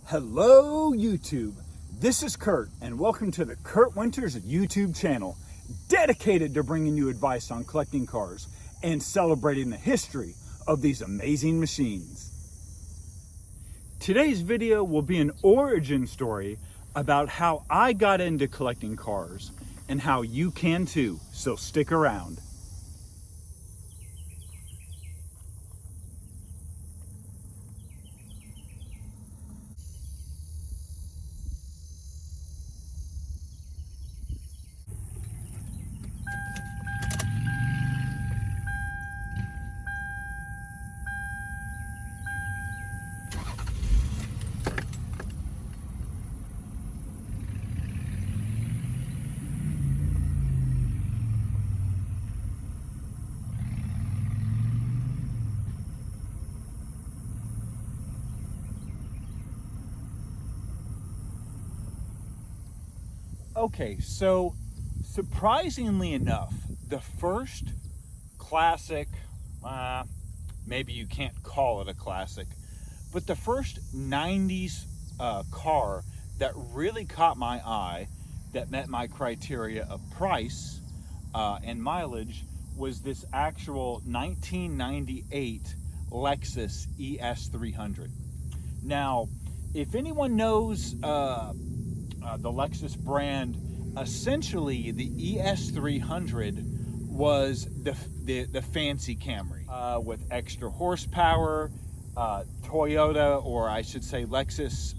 Hello YouTube, this is Kurt and welcome to the Kurt Winters YouTube channel, dedicated to bringing you advice on collecting cars and celebrating the history of these amazing machines. Today's video will be an origin story about how I got into collecting cars and how you can too, so stick around. Okay, so surprisingly enough, the first classic, maybe you can't call it a classic, but the first 90s car that really caught my eye, that met my criteria of price and mileage, was this actual 1998 Lexus ES300. Now, if anyone knows the Lexus brand, essentially the ES300 was the fancy Camry with extra horsepower. Toyota, or I should say Lexus,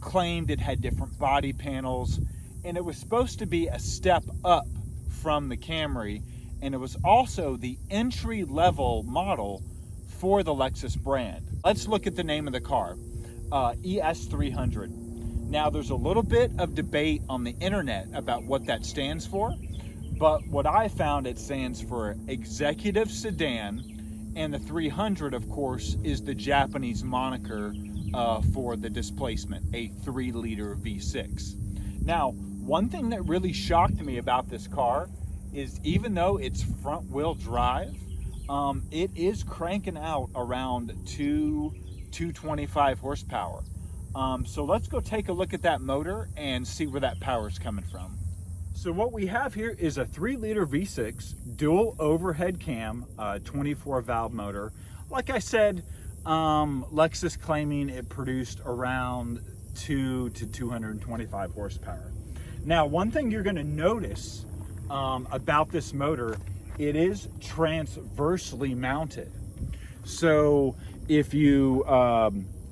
claimed it had different body panels, and it was supposed to be a step up from the Camry, and it was also the entry-level model for the Lexus brand. Let's look at the name of the car, ES300. Now, there's a little bit of debate on the internet about what that stands for, but what I found, it stands for executive sedan, and the 300, of course, is the Japanese moniker for the displacement, a 3-liter V6. Now, one thing that really shocked me about this car is, even though it's front-wheel drive, it is cranking out around 225 horsepower. So let's go take a look at that motor and see where that power is coming from. So what we have here is a 3-liter V6 dual overhead cam, 24 valve motor. Like I said, Lexus claiming it produced around 2 to 225 horsepower. Now, one thing you're going to notice about this motor, it is transversely mounted. So if you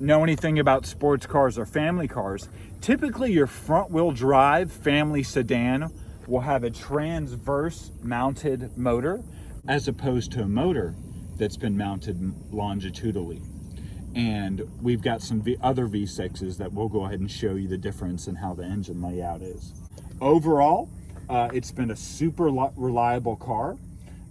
know anything about sports cars or family cars, typically your front-wheel drive family sedan will have a transverse mounted motor as opposed to a motor that's been mounted longitudinally. And we've got some other V6s that we'll go ahead and show you the difference in how the engine layout is. Overall, it's been a super reliable car.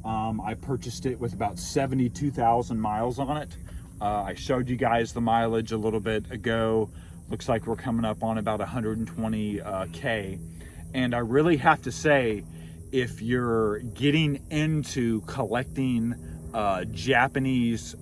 I purchased it with about 72,000 miles on it. I showed you guys the mileage a little bit ago. Looks like we're coming up on about 120K. And I really have to say, if you're getting into collecting Japanese,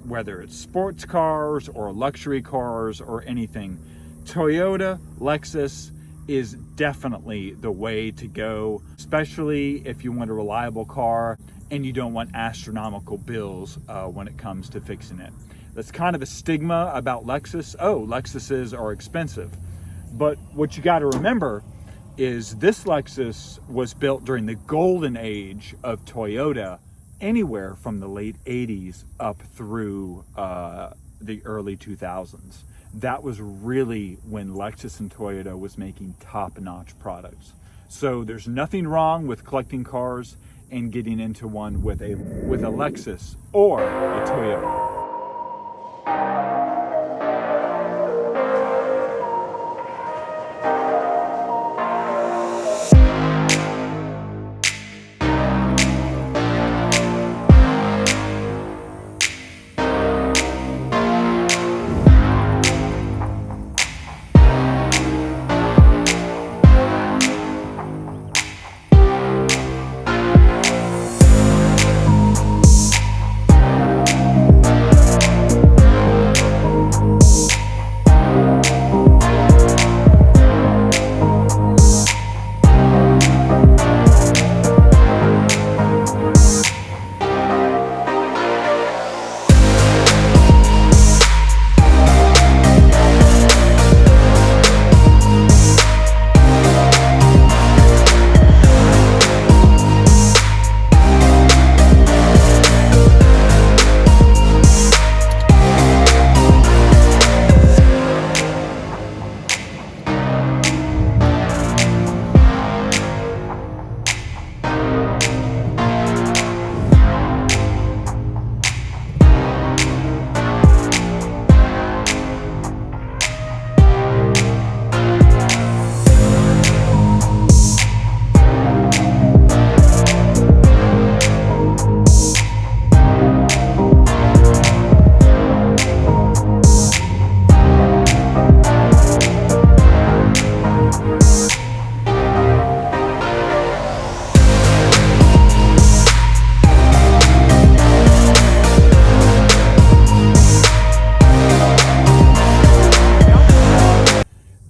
whether it's sports cars or luxury cars or anything, Toyota, Lexus is definitely the way to go, especially if you want a reliable car and you don't want astronomical bills when it comes to fixing it. That's kind of a stigma about Lexus. Oh, Lexuses are expensive. But what you got to remember is this Lexus was built during the golden age of Toyota, anywhere from the late 80s up through the early 2000s. That was really when Lexus and Toyota was making top-notch products. So there's nothing wrong with collecting cars and getting into one with a Lexus or a Toyota.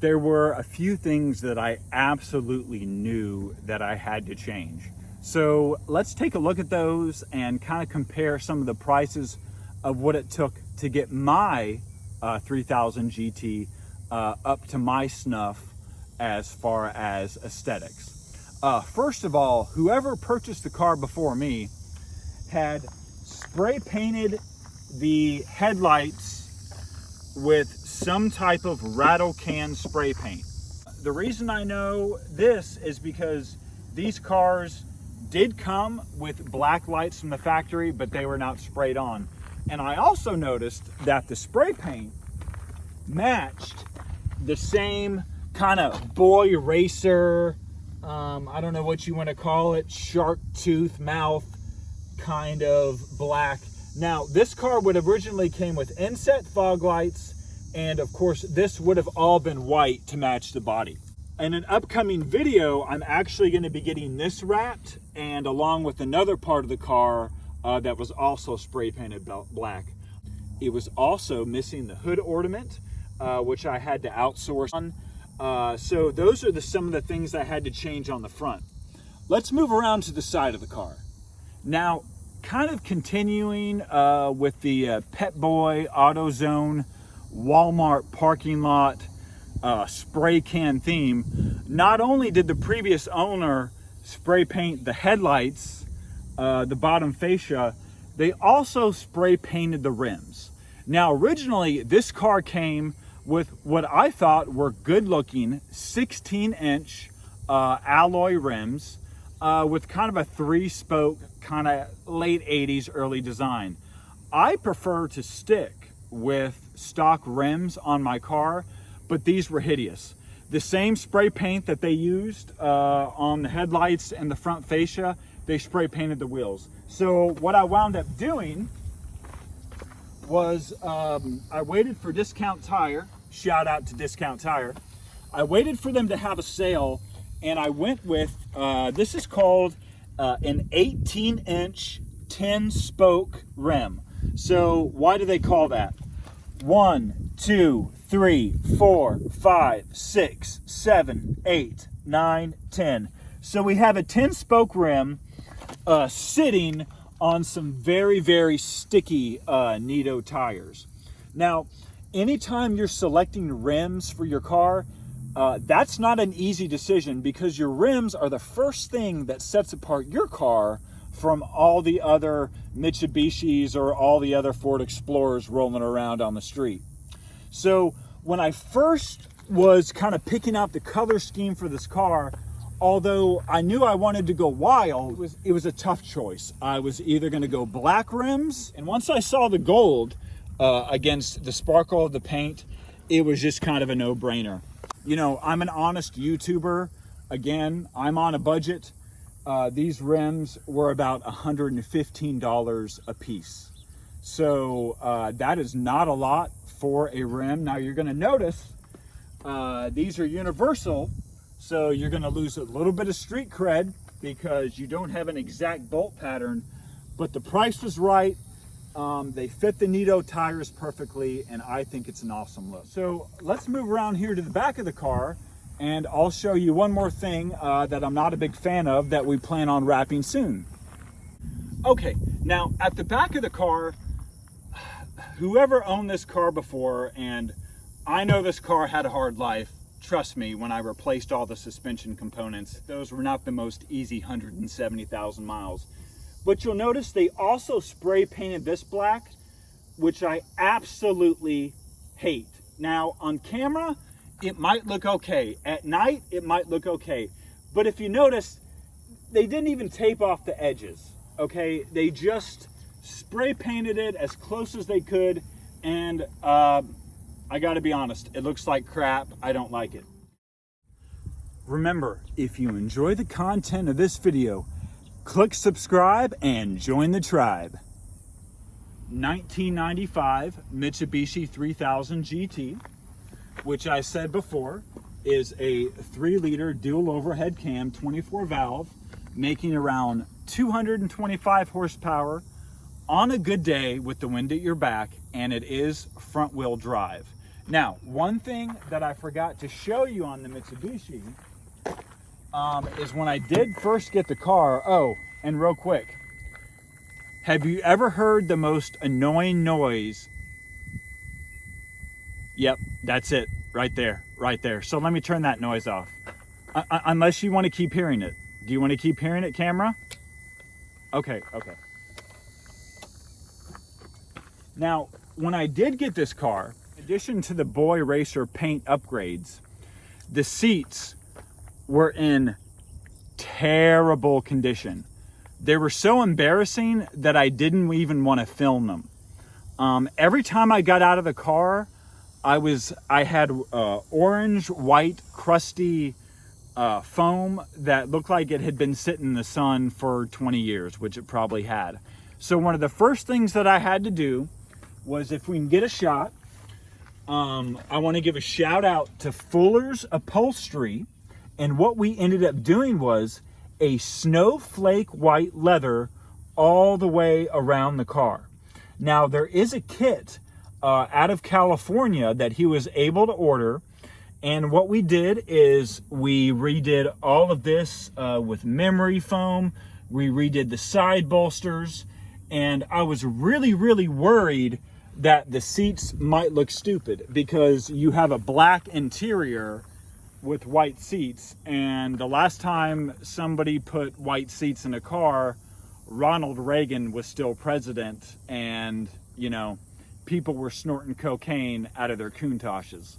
there were a few things that I absolutely knew that I had to change. So let's take a look at those and kind of compare some of the prices of what it took to get my 3000 GT up to my snuff as far as aesthetics. First of all, whoever purchased the car before me had spray painted the headlights with some type of rattle can spray paint. The reason I know this is because these cars did come with black lights from the factory, but they were not sprayed on. And I also noticed that the spray paint matched the same kind of boy racer, I don't know what you want to call it, shark tooth mouth kind of black. Now, this car would have originally came with inset fog lights, and of course this would have all been white to match the body. In an upcoming video, I'm actually going to be getting this wrapped, and along with another part of the car that was also spray painted black. It was also missing the hood ornament, which I had to outsource on. So those are some of the things I had to change on the front. Let's move around to the side of the car. Now, kind of continuing with the Pet Boy, AutoZone, Walmart parking lot spray can theme. Not only did the previous owner spray paint the headlights, the bottom fascia, they also spray painted the rims. Now, originally this car came with what I thought were good looking 16-inch alloy rims with kind of a 3-spoke kind of late 80s early design. I prefer to stick with stock rims on my car, but these were hideous. The same spray paint that they used on the headlights and the front fascia, they spray painted the wheels. So what I wound up doing was I waited for Discount Tire. Shout out to Discount Tire. I waited for them to have a sale, and I went with, this is called an 18-inch 10-spoke rim. So why do they call that? 1, 2, 3, 4, 5, 6, 7, 8, 9, 10. So we have a 10-spoke rim sitting on some very, very sticky Nitto tires. Now, anytime you're selecting rims for your car, that's not an easy decision, because your rims are the first thing that sets apart your car from all the other Mitsubishis or all the other Ford Explorers rolling around on the street. So when I first was kind of picking out the color scheme for this car, although I knew I wanted to go wild, it was a tough choice. I was either going to go black rims, and once I saw the gold against the sparkle of the paint, it was just kind of a no-brainer. You know, I'm an honest YouTuber. Again, I'm on a budget. These rims were about $115 a piece. So that is not a lot for a rim. Now you're going to notice these are universal, so you're going to lose a little bit of street cred because you don't have an exact bolt pattern, but the price was right. They fit the Nitto tires perfectly, and I think it's an awesome look. So let's move around here to the back of the car, and I'll show you one more thing that I'm not a big fan of that we plan on wrapping soon. Okay, now at the back of the car, whoever owned this car before, and I know this car had a hard life, trust me, when I replaced all the suspension components, those were not the most easy 170,000 miles. But you'll notice they also spray painted this black, which I absolutely hate. Now on camera, it might look okay. At night, it might look okay. But if you notice, they didn't even tape off the edges, okay? They just spray painted it as close as they could, and I gotta be honest, it looks like crap. I don't like it. Remember, if you enjoy the content of this video, click subscribe and join the tribe. 1995 Mitsubishi 3000 GT, which I said before is a 3-liter dual overhead cam 24 valve, making around 225 horsepower on a good day with the wind at your back, and it is front wheel drive. Now, one thing that I forgot to show you on the Mitsubishi is when I did first get the car. Oh, and real quick, have you ever heard the most annoying noise? Yep, that's it, right there, right there. So let me turn that noise off. Unless you want to keep hearing it. Do you want to keep hearing it, camera? Okay, okay. Now, when I did get this car, in addition to the Boy Racer paint upgrades, the seats were in terrible condition. They were so embarrassing that I didn't even want to film them. Every time I got out of the car, I had orange, white, crusty foam that looked like it had been sitting in the sun for 20 years, which it probably had. So one of the first things that I had to do was, if we can get a shot, I want to give a shout out to Fuller's Upholstery. And what we ended up doing was a snowflake white leather all the way around the car. Now, there is a kit out of California that he was able to order. And what we did is we redid all of this with memory foam. We redid the side bolsters. And I was really, really worried that the seats might look stupid because you have a black interior with white seats. And the last time somebody put white seats in a car, Ronald Reagan was still president, and, you know, people were snorting cocaine out of their Countachs.